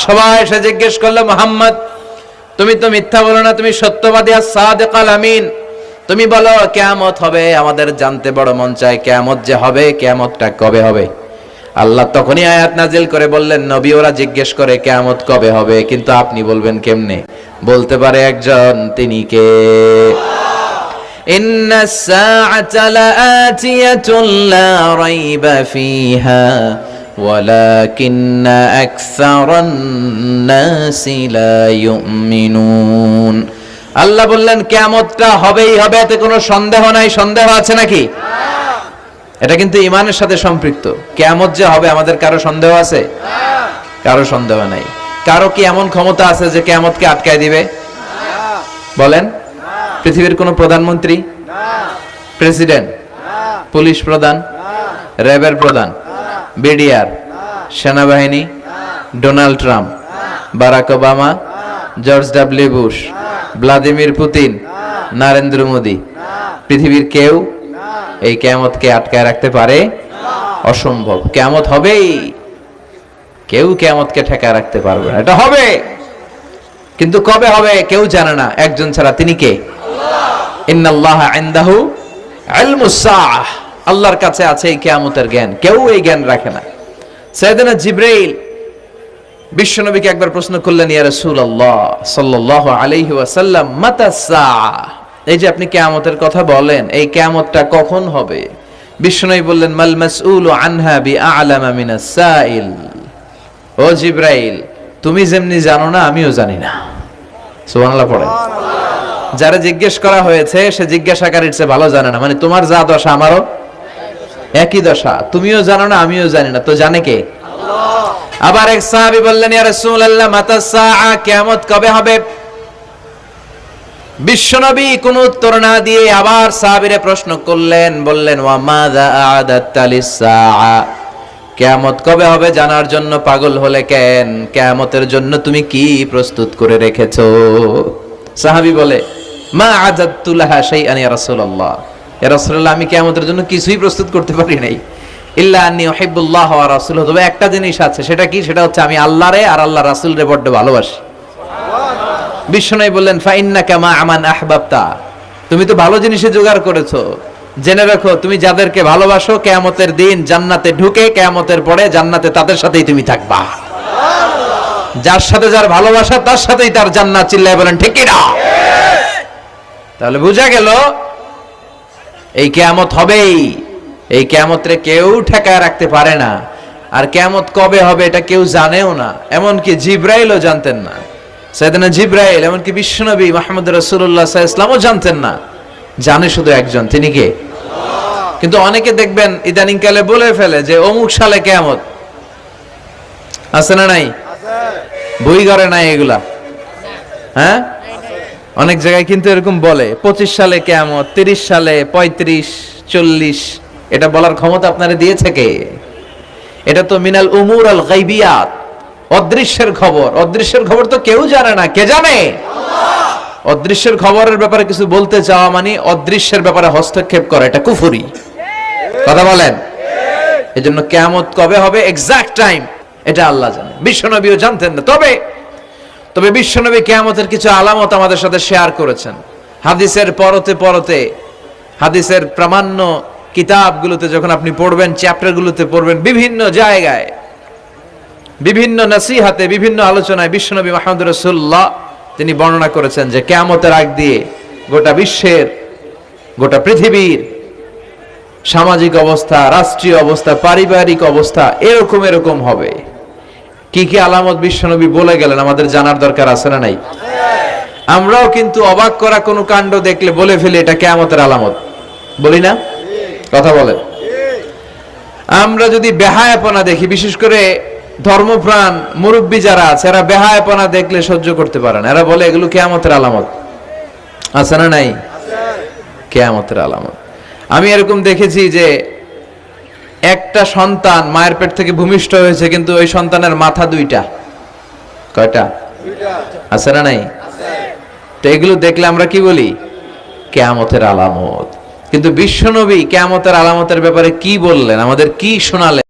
সবাই এসে জিজ্ঞেস করলো, মুহাম্মদ তুমি তো মিথ্যা বলো না, তুমি সত্যবাদী আর সাদিক আল আমিন, তুমি বলো কিয়ামত হবে, আমাদের জানতে বড় মন চায় কিয়ামত যে হবে, কিয়ামতটা কবে হবে? আল্লাহ তখনই আয়াত নাজিল করে বললেন, নবী ওরা জিজ্ঞেস করে কিয়ামত কবে হবে, কিন্তু আপনি বলবেন কেমনে? বলতে পারে একজন, তিনি কে? ইন্নাস সাআতা লাআতিয়াতুন লা রাইবা ফিহা ওয়ালাকিন্না আকসারান নাসি লা ইউমিনুন। আল্লাহ বললেন কিয়ামতটা হবেই হবে, এতে কোনো সন্দেহ নাই। সন্দেহ আছে নাকি? এটা কিন্তু ঈমানের সাথে সম্পৃক্ত। কিয়ামত যে হবে আমাদের কারো সন্দেহ আছে? কারো সন্দেহ নাই। কারো কি এমন ক্ষমতা আছে যে কিয়ামতকে আটকায় দিবে? বলেন। পৃথিবীর কোন প্রধানমন্ত্রী, প্রেসিডেন্ট, পুলিশ প্রধান, র্যাবের প্রধান, বিডিআর, সেনাবাহিনী, Donald Trump, Barack Obama, George W Bush, Vladimir Putin, Narendra Modi, পৃথিবীর কেউ এই কিয়ামতকে আটকায় রাখতে পারে? অসম্ভব। কিয়ামত হবেই, কেউ কিয়ামতকে ঠেকায় রাখতে পারবে না। এটা হবে, কিন্তু কবে হবে কেউ জানে না, একজন ছাড়া। তিনি কে? ইন্নাল্লাহা ইনদাহু ইলমুস সাআহ, আল্লাহর কাছে আছে এই কিয়ামতের জ্ঞান, কেউ এই জ্ঞান রাখে না। সাইয়েদনা জিবরাইল বিশ্বনবীকে একবার প্রশ্ন করলেন, ইয়া রাসূলুল্লাহ সাল্লাল্লাহু আলাইহি ওয়াসাল্লাম, মাতা সাআহ, এই যে আপনি কিয়ামতের কথা বলেন, এই কিয়ামতটা কখন হবে? বিশ্বনবী বললেন, মাল মাসউলু আনহা বিআলামা মিনাস সাইল। ও জিবরাইল, তুমি যেমনি জানো না আমিও জানি না। সুবহানাল্লাহ পড়ে। যারা জিজ্ঞেস করা হয়েছে সে জিজ্ঞাসাকারীর চেয়ে ভালো জানে না, মানে তোমার যা দশা আমারও একই দশা, তুমিও জানো না আমিও জানি না, তো জানে কে? আল্লাহ। আবার এক সাহাবী বললেন, ইয়া রাসূলুল্লাহ মাতা সাআ, কিয়ামত কবে হবে? বিশ্বনবী কোন উত্তর না দিয়ে আবার সাহাবীরে প্রশ্ন করলেন, বললেন, ওয়া মাযা আ'দাতা লিস-সাআ, কিয়ামত কবে হবে জানার জন্য পাগল হলে কেন? কিয়ামতের জন্য তুমি কি প্রস্তুত করে রেখেছো? সাহাবী বলে, মা আ'দাতু লাহা শাইআন ইয়া রাসূলুল্লাহ, ইয়া রাসূলুল্লাহ আমি কিয়ামতের জন্য কিছুই প্রস্তুত করতে পারি নাই, ইল্লা আন্নী উহিব্বুল্লাহ ওয়া রাসূলুহু, তবে একটা জিনিস আছে, সেটা কি? সেটা হচ্ছে আমি আল্লাহরে আর আল্লাহর রাসূলরে বড় ভালোবাসি। বিশ্বনবী বললেন, ফাইন্নাকা মা আমান আহবাবতা, তুমি তো ভালো জিনিসে জোগাড় করেছো, জেনে রাখো তুমি যাদেরকে ভালোবাসো কিয়ামতের দিন জান্নাতে ঢুকে কিয়ামতের পরে জান্নাতে তাদের সাথেই তুমি থাকবা। যার সাথে যার ভালোবাসা তার সাথেই তার জান্নাত। চিল্লায় বলেন ঠিক কি না? তাহলে বোঝা গেল এই কিয়ামত হবেই, এই কিয়ামতরে কেউ ঠেকায় রাখতে পারে না। আর কিয়ামত কবে হবে এটা কেউ জানেও না, এমনকি জিবরাইলও জানতেন না। সাইয়েদনা জিবরাইল, এমনকি বিশ্বনবী মুহাম্মদ রাসূলুল্লাহ সাল্লাল্লাহু আলাইহি ওয়াসাল্লামও জানতেন না, জানে শুধু একজন, তিনি কে? আল্লাহ। কিন্তু অনেকে দেখবেন ইদানিং কালে বলে ফেলে যে অমুক সালে কিয়ামত। আছে না নাই? আছে। বই করে নাই এগুলা? হ্যাঁ, অনেক জায়গায় কিন্তু এরকম বলে 25 সালে কিয়ামত, 30 সালে, 35, 40, এটা বলার ক্ষমতা আপনারে দিয়েছে কে? এটা তো মিনাল উমুর আল গায়বিয়াত, অদৃশ্যের খবর। অদৃশ্যের খবর তো কেউ জানে না, কে জানে? আল্লাহ। অদৃশ্যের খবরের ব্যাপারে কিছু বলতে চাওয়া মানে অদৃশ্যের ব্যাপারে হস্তক্ষেপ করা, এটা কুফরি। কথা বলেন। এজন্য কিয়ামত কবে হবে এক্সাক্ট টাইম এটা আল্লাহ জানে, বিশ্বনবীও জানতেন না। তবে বিশ্বনবী কিয়ামতের কিছু আলামত আমাদের সাথে শেয়ার করেছেন। হাদিসের পরতে পরতে, হাদিসের প্রামাণ্য কিতাবগুলোতে যখন আপনি পড়বেন, চ্যাপ্টারগুলোতে পড়বেন, বিভিন্ন জায়গায়, বিভিন্ন নসিহাতে, বিভিন্ন আলোচনায় বিশ্বনবী মুহাম্মদ রাসূলুল্লাহ তিনি বর্ণনা করেছেন যে কিয়ামতের আগ দিয়ে গোটা বিশ্বের, গোটা পৃথিবীর সামাজিক অবস্থা, রাষ্ট্রীয় অবস্থা, পারিবারিক অবস্থা এরকম হবে। কি কি আলামত বিশ্বনবী বলে গেলেন আমাদের জানার দরকার আছে না নাই? আমরাও কিন্তু অবাক করা কোনো কাণ্ড দেখলে বলে ফেলি এটা কিয়ামতের আলামত, বলি না? কথা বলেন। আমরা যদি বেহায়াপনা দেখি, বিশেষ করে ধর্মপ্রাণ মুরব্বী যারা আছে, এরা বেহায়াপনা দেখলে সহ্য করতে পারে না, এরা বলে এগুলো কিয়ামতের আলামত। আছে না নাই? কিয়ামতের আলামত। আমি এরকম দেখেছি যে একটা সন্তান মায়ের পেট থেকে ভূমিষ্ঠ হয়েছে, কিন্তু ওই সন্তানের মাথা দুইটা। কয়টা? আছে না নাই? তো এগুলো দেখলে আমরা কি বলি? কিয়ামতের আলামত। কিন্তু বিশ্বনবী কিয়ামতের আলামতের ব্যাপারে কি বললেন, আমাদের কি শোনালেন?